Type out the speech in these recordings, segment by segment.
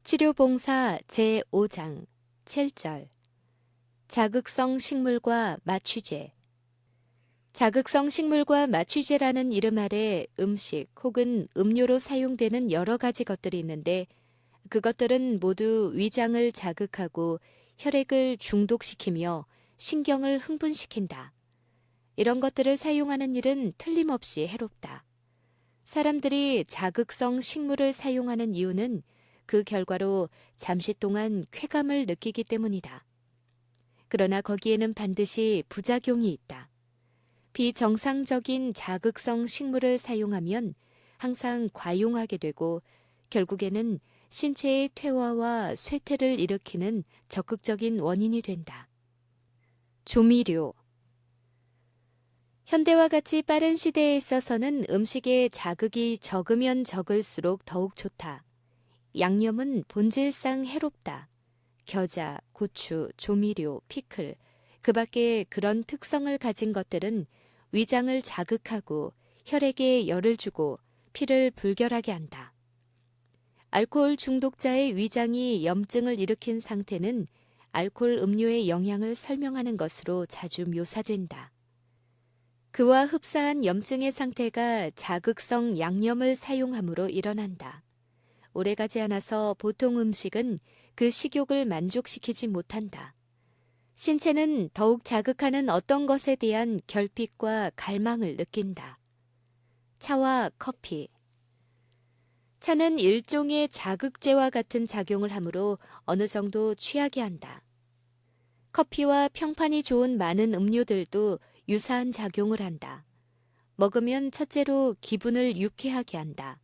치료봉사 제5장 7절 자극성 식물과 마취제. 자극성 식물과 마취제라는 이름 아래 음식 혹은 음료로 사용되는 여러 가지 것들이 있는데, 그것들은 모두 위장을 자극하고 혈액을 중독시키며 신경을 흥분시킨다. 이런 것들을 사용하는 일은 틀림없이 해롭다. 사람들이 자극성 식물을 사용하는 이유는 그 결과로 잠시 동안 쾌감을 느끼기 때문이다. 그러나 거기에는 반드시 부작용이 있다. 비정상적인 자극성 식물을 사용하면 항상 과용하게 되고 결국에는 신체의 퇴화와 쇠퇴를 일으키는 적극적인 원인이 된다. 조미료. 현대와 같이 빠른 시대에 있어서는 음식에 자극이 적으면 적을수록 더욱 좋다. 양념은 본질상 해롭다. 겨자, 고추, 조미료, 피클, 그 밖에 그런 특성을 가진 것들은 위장을 자극하고 혈액에 열을 주고 피를 불결하게 한다. 알코올 중독자의 위장이 염증을 일으킨 상태는 알코올 음료의 영향을 설명하는 것으로 자주 묘사된다. 그와 흡사한 염증의 상태가 자극성 양념을 사용함으로 일어난다. 오래가지 않아서 보통 음식은 그 식욕을 만족시키지 못한다. 신체는 더욱 자극하는 어떤 것에 대한 결핍과 갈망을 느낀다. 차와 커피. 차는 일종의 자극제와 같은 작용을 하므로 어느 정도 취하게 한다. 커피와 평판이 좋은 많은 음료들도 유사한 작용을 한다. 먹으면 첫째로 기분을 유쾌하게 한다.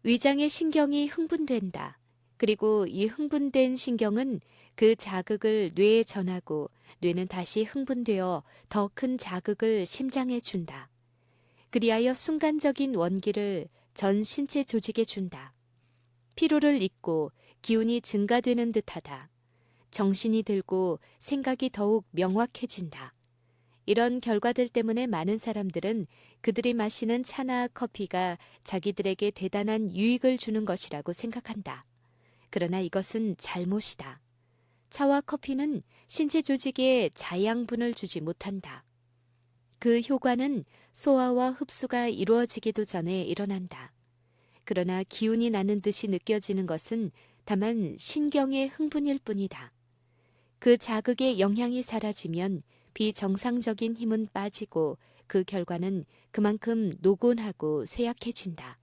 위장의 신경이 흥분된다. 그리고 이 흥분된 신경은 그 자극을 뇌에 전하고 뇌는 다시 흥분되어 더 큰 자극을 심장에 준다. 그리하여 순간적인 원기를 전 신체 조직에 준다. 피로를 잊고 기운이 증가되는 듯하다. 정신이 들고 생각이 더욱 명확해진다. 이런 결과들 때문에 많은 사람들은 그들이 마시는 차나 커피가 자기들에게 대단한 유익을 주는 것이라고 생각한다. 그러나 이것은 잘못이다. 차와 커피는 신체 조직에 자양분을 주지 못한다. 그 효과는 소화와 흡수가 이루어지기도 전에 일어난다. 그러나 기운이 나는 듯이 느껴지는 것은 다만 신경의 흥분일 뿐이다. 그 자극의 영향이 사라지면 비정상적인 힘은 빠지고 그 결과는 그만큼 노곤하고 쇠약해진다.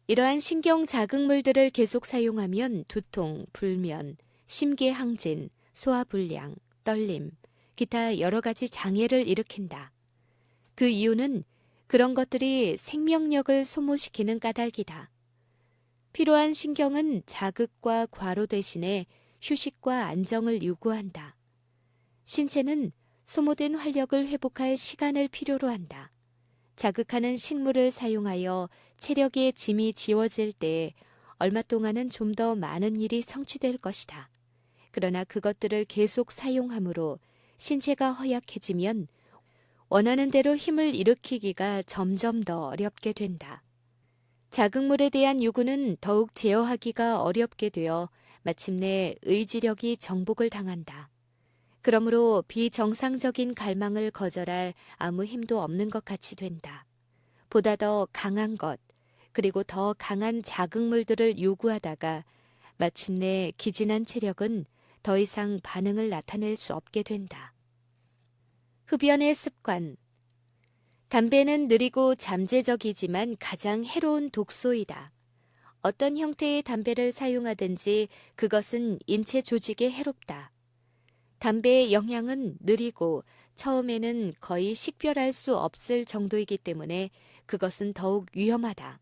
이러한 신경 자극물들을 계속 사용하면 두통, 불면, 심계항진, 소화불량, 떨림, 기타 여러 가지 장애를 일으킨다. 그 이유는 그런 것들이 생명력을 소모시키는 까닭이다. 필요한 신경은 자극과 과로 대신에 휴식과 안정을 요구한다. 신체는 소모된 활력을 회복할 시간을 필요로 한다. 자극하는 식물을 사용하여 체력의 짐이 지워질 때 얼마 동안은 좀 더 많은 일이 성취될 것이다. 그러나 그것들을 계속 사용함으로 신체가 허약해지면 원하는 대로 힘을 일으키기가 점점 더 어렵게 된다. 자극물에 대한 요구는 더욱 제어하기가 어렵게 되어 마침내 의지력이 정복을 당한다. 그러므로 비정상적인 갈망을 거절할 아무 힘도 없는 것 같이 된다. 보다 더 강한 것, 그리고 더 강한 자극물들을 요구하다가 마침내 기진한 체력은 더 이상 반응을 나타낼 수 없게 된다. 흡연의 습관. 담배는 느리고 잠재적이지만 가장 해로운 독소이다. 어떤 형태의 담배를 사용하든지 그것은 인체 조직에 해롭다. 담배의 영향은 느리고 처음에는 거의 식별할 수 없을 정도이기 때문에 그것은 더욱 위험하다.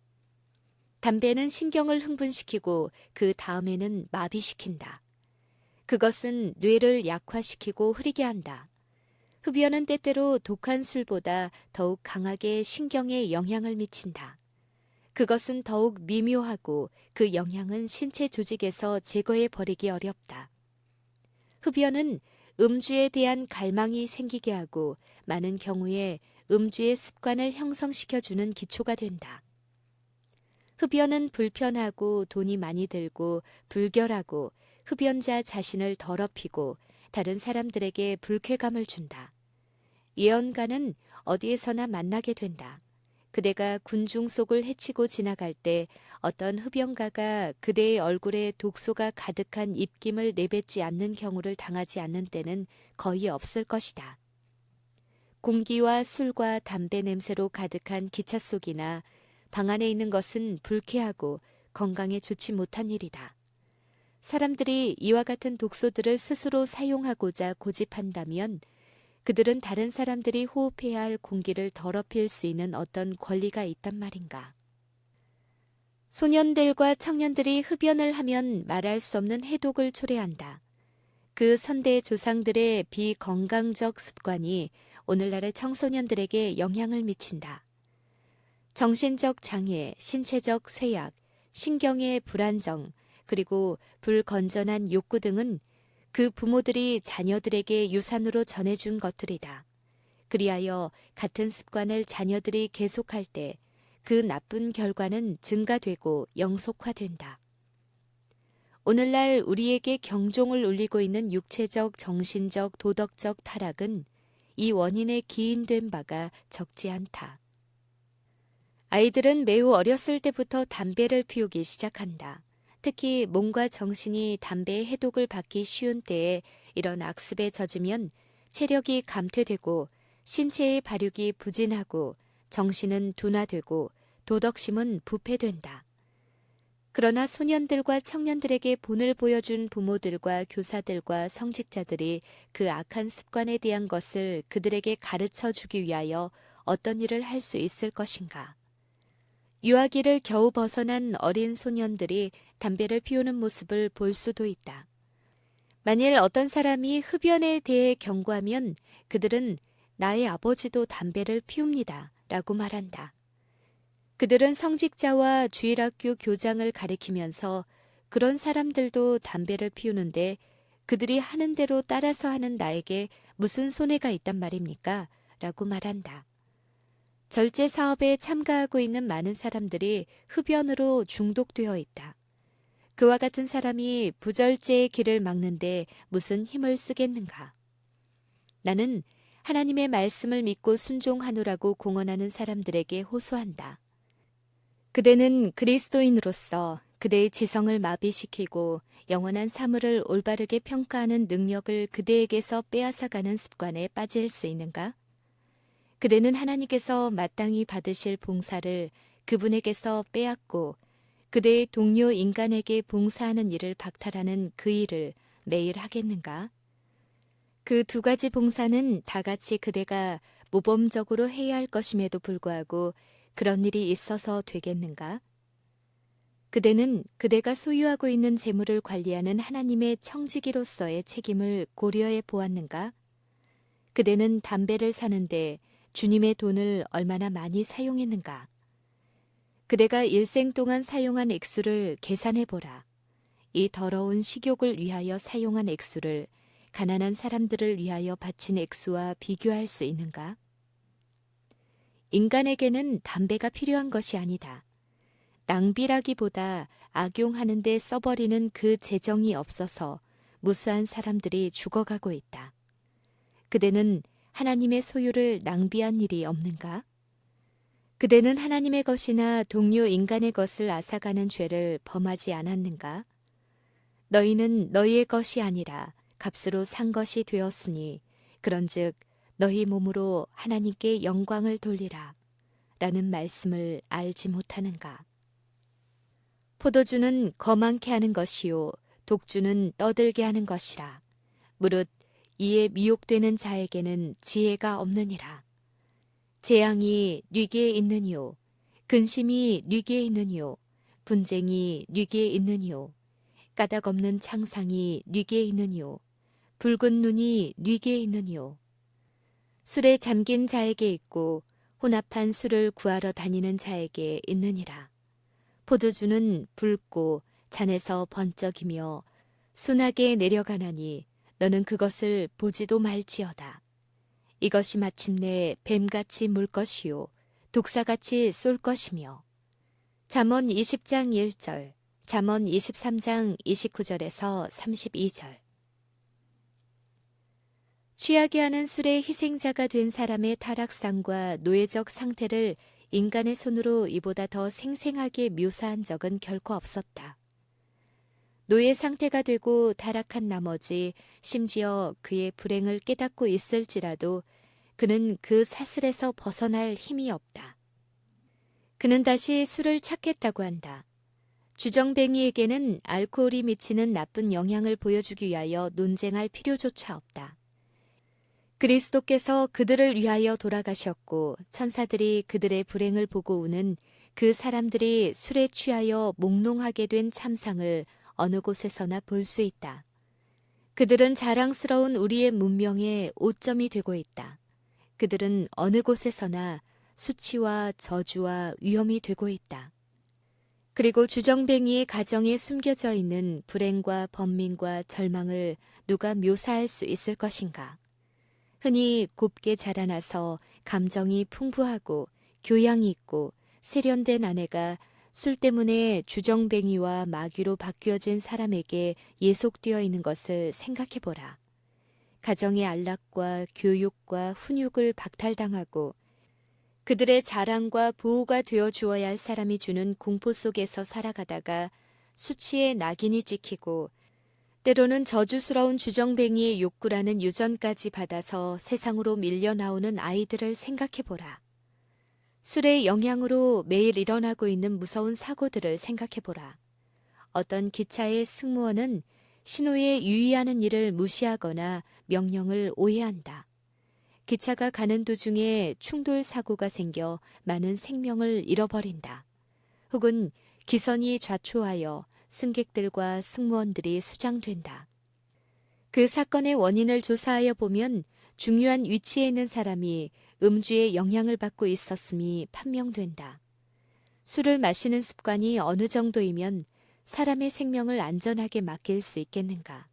담배는 신경을 흥분시키고 그 다음에는 마비시킨다. 그것은 뇌를 약화시키고 흐리게 한다. 흡연은 때때로 독한 술보다 더욱 강하게 신경에 영향을 미친다. 그것은 더욱 미묘하고 그 영향은 신체 조직에서 제거해 버리기 어렵다. 흡연은 음주에 대한 갈망이 생기게 하고 많은 경우에 음주의 습관을 형성시켜주는 기초가 된다. 흡연은 불편하고 돈이 많이 들고 불결하고 흡연자 자신을 더럽히고 다른 사람들에게 불쾌감을 준다. 예언가는 어디에서나 만나게 된다. 그대가 군중 속을 헤치고 지나갈 때 어떤 흡연가가 그대의 얼굴에 독소가 가득한 입김을 내뱉지 않는 경우를 당하지 않는 때는 거의 없을 것이다. 공기와 술과 담배 냄새로 가득한 기차 속이나 방 안에 있는 것은 불쾌하고 건강에 좋지 못한 일이다. 사람들이 이와 같은 독소들을 스스로 사용하고자 고집한다면 그들은 다른 사람들이 호흡해야 할 공기를 더럽힐 수 있는 어떤 권리가 있단 말인가. 소년들과 청년들이 흡연을 하면 말할 수 없는 해독을 초래한다. 그 선대 조상들의 비건강적 습관이 오늘날의 청소년들에게 영향을 미친다. 정신적 장애, 신체적 쇠약, 신경의 불안정, 그리고 불건전한 욕구 등은 그 부모들이 자녀들에게 유산으로 전해준 것들이다. 그리하여 같은 습관을 자녀들이 계속할 때 그 나쁜 결과는 증가되고 영속화된다. 오늘날 우리에게 경종을 울리고 있는 육체적, 정신적, 도덕적 타락은 이 원인에 기인된 바가 적지 않다. 아이들은 매우 어렸을 때부터 담배를 피우기 시작한다. 특히 몸과 정신이 담배의 해독을 받기 쉬운 때에 이런 악습에 젖으면 체력이 감퇴되고 신체의 발육이 부진하고 정신은 둔화되고 도덕심은 부패된다. 그러나 소년들과 청년들에게 본을 보여준 부모들과 교사들과 성직자들이 그 악한 습관에 대한 것을 그들에게 가르쳐 주기 위하여 어떤 일을 할 수 있을 것인가? 유아기를 겨우 벗어난 어린 소년들이 담배를 피우는 모습을 볼 수도 있다. 만일 어떤 사람이 흡연에 대해 경고하면 그들은 나의 아버지도 담배를 피웁니다 라고 말한다. 그들은 성직자와 주일학교 교장을 가리키면서 그런 사람들도 담배를 피우는데 그들이 하는 대로 따라서 하는 나에게 무슨 손해가 있단 말입니까? 라고 말한다. 절제 사업에 참가하고 있는 많은 사람들이 흡연으로 중독되어 있다. 그와 같은 사람이 부절제의 길을 막는데 무슨 힘을 쓰겠는가? 나는 하나님의 말씀을 믿고 순종하노라고 공언하는 사람들에게 호소한다. 그대는 그리스도인으로서 그대의 지성을 마비시키고 영원한 사물을 올바르게 평가하는 능력을 그대에게서 빼앗아가는 습관에 빠질 수 있는가? 그대는 하나님께서 마땅히 받으실 봉사를 그분에게서 빼앗고 그대의 동료 인간에게 봉사하는 일을 박탈하는 그 일을 매일 하겠는가? 그 두 가지 봉사는 다 같이 그대가 모범적으로 해야 할 것임에도 불구하고 그런 일이 있어서 되겠는가? 그대는 그대가 소유하고 있는 재물을 관리하는 하나님의 청지기로서의 책임을 고려해 보았는가? 그대는 담배를 사는데 주님의 돈을 얼마나 많이 사용했는가? 그대가 일생 동안 사용한 액수를 계산해 보라. 이 더러운 식욕을 위하여 사용한 액수를 가난한 사람들을 위하여 바친 액수와 비교할 수 있는가? 인간에게는 담배가 필요한 것이 아니다. 낭비라기보다 악용하는 데 써버리는 그 재정이 없어서 무수한 사람들이 죽어가고 있다. 그대는 하나님의 소유를 낭비한 일이 없는가? 그대는 하나님의 것이나 동료 인간의 것을 앗아가는 죄를 범하지 않았는가? 너희는 너희의 것이 아니라 값으로 산 것이 되었으니 그런즉 너희 몸으로 하나님께 영광을 돌리라 라는 말씀을 알지 못하는가? 포도주는 거만케 하는 것이요 독주는 떠들게 하는 것이라. 무릇 이에 미혹되는 자에게는 지혜가 없느니라. 재앙이 뉘게 있느니요 근심이 뉘게 있느니요 분쟁이 뉘게 있느니요 까닭 없는 창상이 뉘게 있느니요 붉은 눈이 뉘게 있느니요 술에 잠긴 자에게 있고 혼합한 술을 구하러 다니는 자에게 있느니라. 포도주는 붉고 잔에서 번쩍이며 순하게 내려가나니 너는 그것을 보지도 말지어다. 이것이 마침내 뱀같이 물 것이요 독사같이 쏠 것이며 잠언 20장 1절, 잠언 23장 29절에서 32절. 취하게 하는 술의 희생자가 된 사람의 타락상과 노예적 상태를 인간의 손으로 이보다 더 생생하게 묘사한 적은 결코 없었다. 노예 상태가 되고 타락한 나머지 심지어 그의 불행을 깨닫고 있을지라도 그는 그 사슬에서 벗어날 힘이 없다. 그는 다시 술을 찾겠다고 한다. 주정뱅이에게는 알코올이 미치는 나쁜 영향을 보여주기 위하여 논쟁할 필요조차 없다. 그리스도께서 그들을 위하여 돌아가셨고 천사들이 그들의 불행을 보고 우는 그 사람들이 술에 취하여 몽롱하게 된 참상을 어느 곳에서나 볼 수 있다. 그들은 자랑스러운 우리의 문명의 오점이 되고 있다. 그들은 어느 곳에서나 수치와 저주와 위험이 되고 있다. 그리고 주정뱅이의 가정에 숨겨져 있는 불행과 번민과 절망을 누가 묘사할 수 있을 것인가? 흔히 곱게 자라나서 감정이 풍부하고 교양이 있고 세련된 아내가 술 때문에 주정뱅이와 마귀로 바뀌어진 사람에게 예속되어 있는 것을 생각해보라. 가정의 안락과 교육과 훈육을 박탈당하고 그들의 자랑과 보호가 되어 주어야 할 사람이 주는 공포 속에서 살아가다가 수치에 낙인이 찍히고 때로는 저주스러운 주정뱅이의 욕구라는 유전까지 받아서 세상으로 밀려나오는 아이들을 생각해보라. 술의 영향으로 매일 일어나고 있는 무서운 사고들을 생각해보라. 어떤 기차의 승무원은 신호에 유의하는 일을 무시하거나 명령을 오해한다. 기차가 가는 도중에 충돌 사고가 생겨 많은 생명을 잃어버린다. 혹은 기선이 좌초하여 승객들과 승무원들이 수장된다. 그 사건의 원인을 조사하여 보면 중요한 위치에 있는 사람이 음주의 영향을 받고 있었음이 판명된다. 술을 마시는 습관이 어느 정도이면 사람의 생명을 안전하게 맡길 수 있겠는가?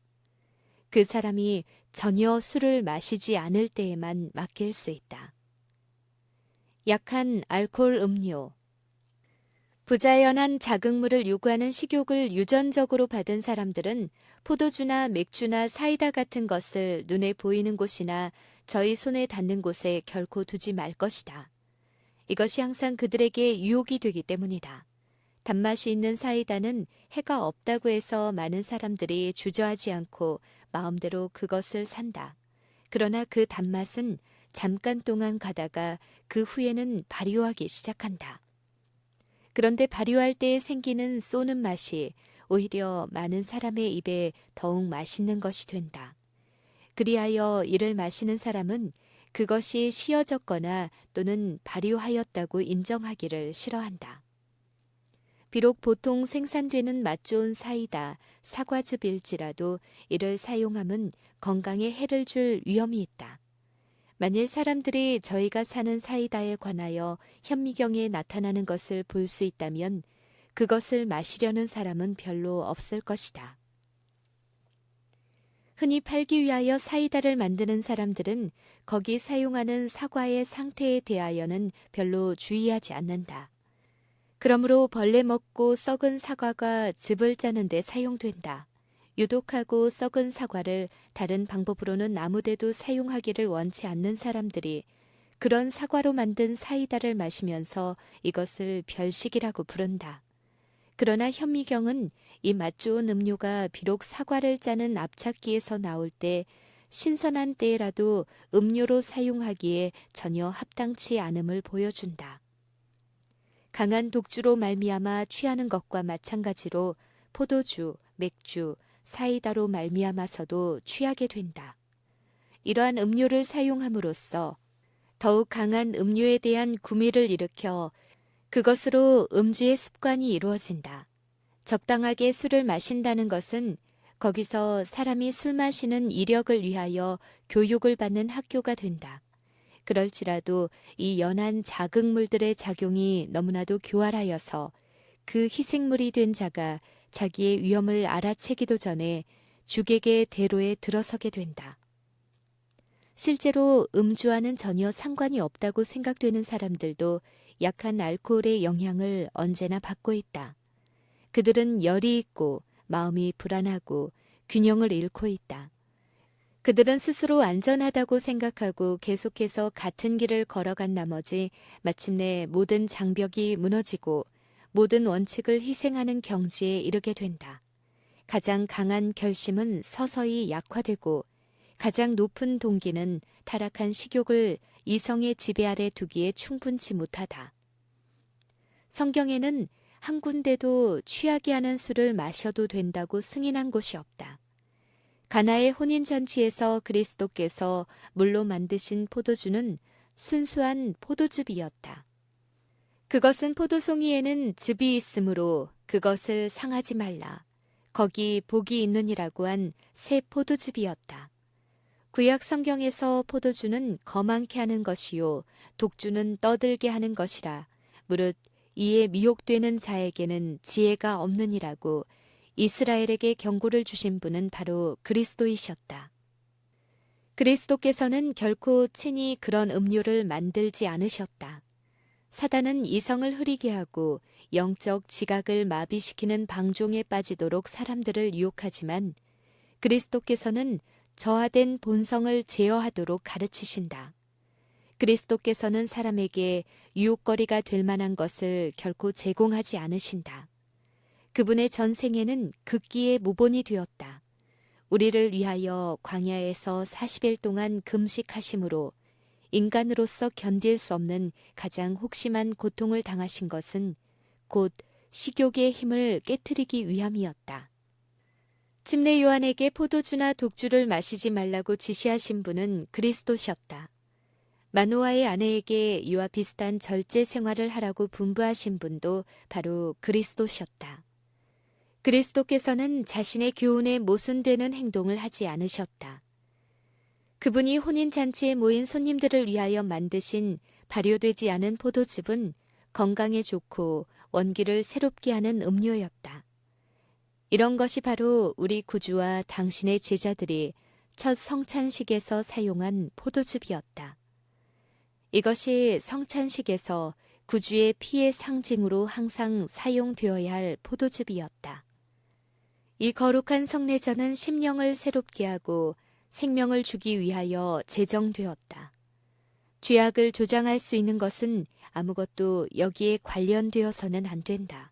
그 사람이 전혀 술을 마시지 않을 때에만 맡길 수 있다. 약한 알코올 음료. 부자연한 자극물을 요구하는 식욕을 유전적으로 받은 사람들은 포도주나 맥주나 사이다 같은 것을 눈에 보이는 곳이나 저희 손에 닿는 곳에 결코 두지 말 것이다. 이것이 항상 그들에게 유혹이 되기 때문이다. 단맛이 있는 사이다는 해가 없다고 해서 많은 사람들이 주저하지 않고 마음대로 그것을 산다. 그러나 그 단맛은 잠깐 동안 가다가 그 후에는 발효하기 시작한다. 그런데 발효할 때 생기는 쏘는 맛이 오히려 많은 사람의 입에 더욱 맛있는 것이 된다. 그리하여 이를 마시는 사람은 그것이 씌어졌거나 또는 발효하였다고 인정하기를 싫어한다. 비록 보통 생산되는 맛 좋은 사이다, 사과즙일지라도 이를 사용함은 건강에 해를 줄 위험이 있다. 만일 사람들이 저희가 사는 사이다에 관하여 현미경에 나타나는 것을 볼 수 있다면 그것을 마시려는 사람은 별로 없을 것이다. 흔히 팔기 위하여 사이다를 만드는 사람들은 거기 사용하는 사과의 상태에 대하여는 별로 주의하지 않는다. 그러므로 벌레 먹고 썩은 사과가 즙을 짜는 데 사용된다. 유독하고 썩은 사과를 다른 방법으로는 아무데도 사용하기를 원치 않는 사람들이 그런 사과로 만든 사이다를 마시면서 이것을 별식이라고 부른다. 그러나 현미경은 이 맛 좋은 음료가 비록 사과를 짜는 압착기에서 나올 때 신선한 때라도 음료로 사용하기에 전혀 합당치 않음을 보여준다. 강한 독주로 말미암아 취하는 것과 마찬가지로 포도주, 맥주, 사이다로 말미암아서도 취하게 된다. 이러한 음료를 사용함으로써 더욱 강한 음료에 대한 구미를 일으켜 그것으로 음주의 습관이 이루어진다. 적당하게 술을 마신다는 것은 거기서 사람이 술 마시는 이력을 위하여 교육을 받는 학교가 된다. 그럴지라도 이 연한 자극물들의 작용이 너무나도 교활하여서 그 희생물이 된 자가 자기의 위험을 알아채기도 전에 죽에게 대로에 들어서게 된다. 실제로 음주와는 전혀 상관이 없다고 생각되는 사람들도 약한 알코올의 영향을 언제나 받고 있다. 그들은 열이 있고 마음이 불안하고 균형을 잃고 있다. 그들은 스스로 안전하다고 생각하고 계속해서 같은 길을 걸어간 나머지 마침내 모든 장벽이 무너지고 모든 원칙을 희생하는 경지에 이르게 된다. 가장 강한 결심은 서서히 약화되고 가장 높은 동기는 타락한 식욕을 이성의 지배 아래 두기에 충분치 못하다. 성경에는 한 군데도 취하게 하는 술을 마셔도 된다고 승인한 곳이 없다. 가나의 혼인잔치에서 그리스도께서 물로 만드신 포도주는 순수한 포도즙이었다. 그것은 포도송이에는 즙이 있으므로 그것을 상하지 말라. 거기 복이 있느니라고 한 새 포도즙이었다. 구약 성경에서 포도주는 거만케 하는 것이요 독주는 떠들게 하는 것이라. 무릇 이에 미혹되는 자에게는 지혜가 없느니라고 이스라엘에게 경고를 주신 분은 바로 그리스도이셨다. 그리스도께서는 결코 친히 그런 음료를 만들지 않으셨다. 사단은 이성을 흐리게 하고 영적 지각을 마비시키는 방종에 빠지도록 사람들을 유혹하지만 그리스도께서는 저하된 본성을 제어하도록 가르치신다. 그리스도께서는 사람에게 유혹거리가 될 만한 것을 결코 제공하지 않으신다. 그분의 전생에는 극기의 모본이 되었다. 우리를 위하여 광야에서 40일 동안 금식하심으로 인간으로서 견딜 수 없는 가장 혹심한 고통을 당하신 것은 곧 식욕의 힘을 깨트리기 위함이었다. 침례 요한에게 포도주나 독주를 마시지 말라고 지시하신 분은 그리스도셨다. 마노아의 아내에게 이와 비슷한 절제 생활을 하라고 분부하신 분도 바로 그리스도셨다. 그리스도께서는 자신의 교훈에 모순되는 행동을 하지 않으셨다. 그분이 혼인잔치에 모인 손님들을 위하여 만드신 발효되지 않은 포도즙은 건강에 좋고 원기를 새롭게 하는 음료였다. 이런 것이 바로 우리 구주와 당신의 제자들이 첫 성찬식에서 사용한 포도즙이었다. 이것이 성찬식에서 구주의 피의 상징으로 항상 사용되어야 할 포도즙이었다. 이 거룩한 성례전은 심령을 새롭게 하고 생명을 주기 위하여 제정되었다. 죄악을 조장할 수 있는 것은 아무것도 여기에 관련되어서는 안 된다.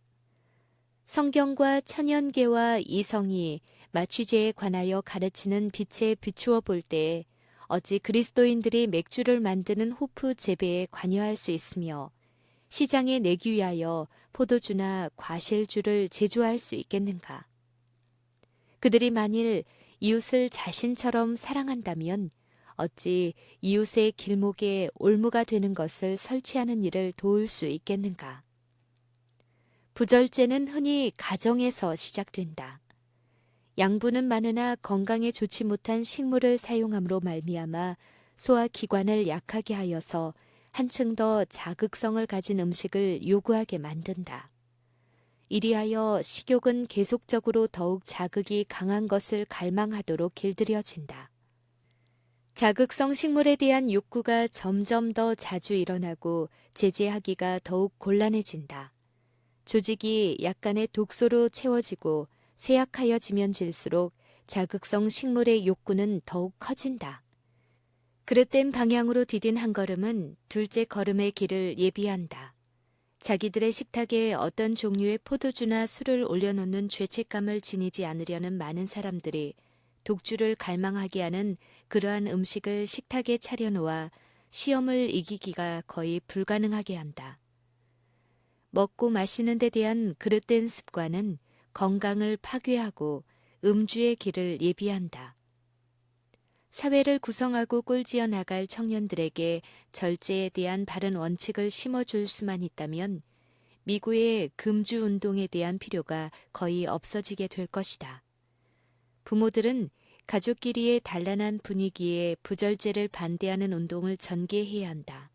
성경과 천연계와 이성이 마취제에 관하여 가르치는 빛에 비추어 볼 때 어찌 그리스도인들이 맥주를 만드는 호프 재배에 관여할 수 있으며 시장에 내기 위하여 포도주나 과실주를 제조할 수 있겠는가? 그들이 만일 이웃을 자신처럼 사랑한다면 어찌 이웃의 길목에 올무가 되는 것을 설치하는 일을 도울 수 있겠는가? 부절제는 흔히 가정에서 시작된다. 양분은 많으나 건강에 좋지 못한 식물을 사용함으로 말미암아 소화기관을 약하게 하여서 한층 더 자극성을 가진 음식을 요구하게 만든다. 이리하여 식욕은 계속적으로 더욱 자극이 강한 것을 갈망하도록 길들여진다. 자극성 식물에 대한 욕구가 점점 더 자주 일어나고 제재하기가 더욱 곤란해진다. 조직이 약간의 독소로 채워지고 쇠약하여지면 질수록 자극성 식물의 욕구는 더욱 커진다. 그릇된 방향으로 디딘 한 걸음은 둘째 걸음의 길을 예비한다. 자기들의 식탁에 어떤 종류의 포도주나 술을 올려놓는 죄책감을 지니지 않으려는 많은 사람들이 독주를 갈망하게 하는 그러한 음식을 식탁에 차려놓아 시험을 이기기가 거의 불가능하게 한다. 먹고 마시는 데 대한 그릇된 습관은 건강을 파괴하고 음주의 길을 예비한다. 사회를 구성하고 꼴지어 나갈 청년들에게 절제에 대한 바른 원칙을 심어줄 수만 있다면 미국의 금주 운동에 대한 필요가 거의 없어지게 될 것이다. 부모들은 가족끼리의 단란한 분위기에 부절제를 반대하는 운동을 전개해야 한다.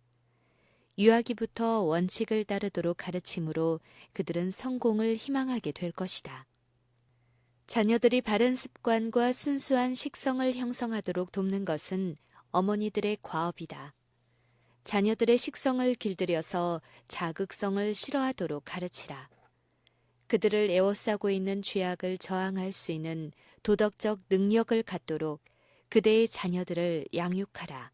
유아기부터 원칙을 따르도록 가르침으로 그들은 성공을 희망하게 될 것이다. 자녀들이 바른 습관과 순수한 식성을 형성하도록 돕는 것은 어머니들의 과업이다. 자녀들의 식성을 길들여서 자극성을 싫어하도록 가르치라. 그들을 에워싸고 있는 죄악을 저항할 수 있는 도덕적 능력을 갖도록 그대의 자녀들을 양육하라.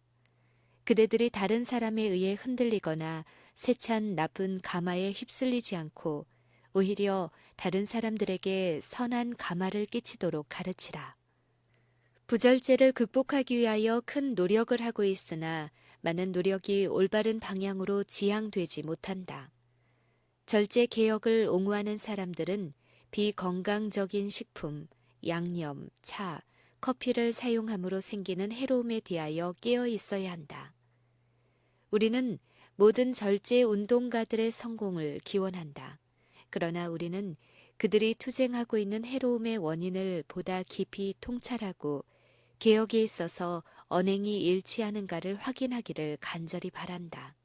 그대들이 다른 사람에 의해 흔들리거나 세찬 나쁜 가마에 휩쓸리지 않고 오히려 다른 사람들에게 선한 가마를 끼치도록 가르치라. 부절제를 극복하기 위하여 큰 노력을 하고 있으나 많은 노력이 올바른 방향으로 지향되지 못한다. 절제 개혁을 옹호하는 사람들은 비건강적인 식품, 양념, 차, 커피를 사용함으로 생기는 해로움에 대하여 깨어 있어야 한다. 우리는 모든 절제 운동가들의 성공을 기원한다. 그러나 우리는 그들이 투쟁하고 있는 해로움의 원인을 보다 깊이 통찰하고 개혁에 있어서 언행이 일치하는가를 확인하기를 간절히 바란다.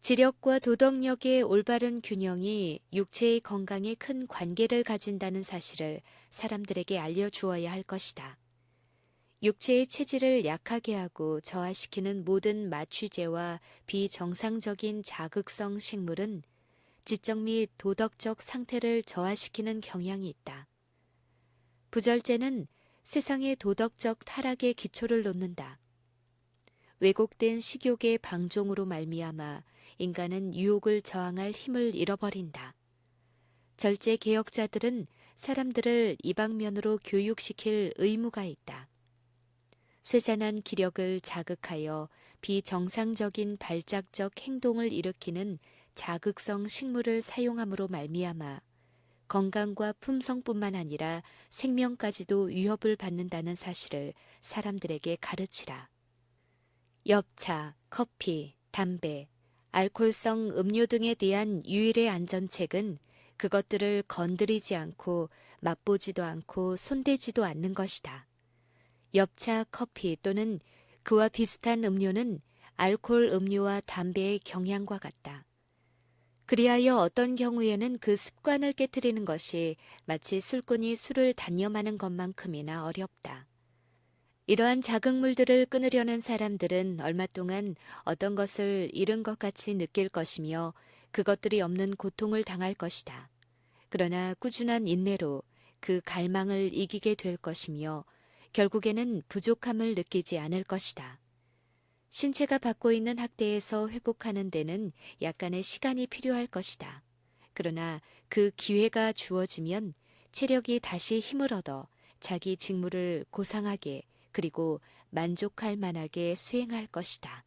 지력과 도덕력의 올바른 균형이 육체의 건강에 큰 관계를 가진다는 사실을 사람들에게 알려주어야 할 것이다. 육체의 체질을 약하게 하고 저하시키는 모든 마취제와 비정상적인 자극성 식물은 지적 및 도덕적 상태를 저하시키는 경향이 있다. 부절제는 세상의 도덕적 타락의 기초를 놓는다. 왜곡된 식욕의 방종으로 말미암아 인간은 유혹을 저항할 힘을 잃어버린다. 절제 개혁자들은 사람들을 이 방면으로 교육시킬 의무가 있다. 쇠잔한 기력을 자극하여 비정상적인 발작적 행동을 일으키는 자극성 식물을 사용함으로 말미암아 건강과 품성뿐만 아니라 생명까지도 위협을 받는다는 사실을 사람들에게 가르치라. 엽차, 커피, 담배, 알코올성 음료 등에 대한 유일의 안전책은 그것들을 건드리지 않고 맛보지도 않고 손대지도 않는 것이다. 엽차, 커피 또는 그와 비슷한 음료는 알코올 음료와 담배의 경향과 같다. 그리하여 어떤 경우에는 그 습관을 깨트리는 것이 마치 술꾼이 술을 단념하는 것만큼이나 어렵다. 이러한 자극물들을 끊으려는 사람들은 얼마 동안 어떤 것을 잃은 것 같이 느낄 것이며 그것들이 없는 고통을 당할 것이다. 그러나 꾸준한 인내로 그 갈망을 이기게 될 것이며 결국에는 부족함을 느끼지 않을 것이다. 신체가 받고 있는 학대에서 회복하는 데는 약간의 시간이 필요할 것이다. 그러나 그 기회가 주어지면 체력이 다시 힘을 얻어 자기 직무를 고상하게 그리고 만족할 만하게 수행할 것이다.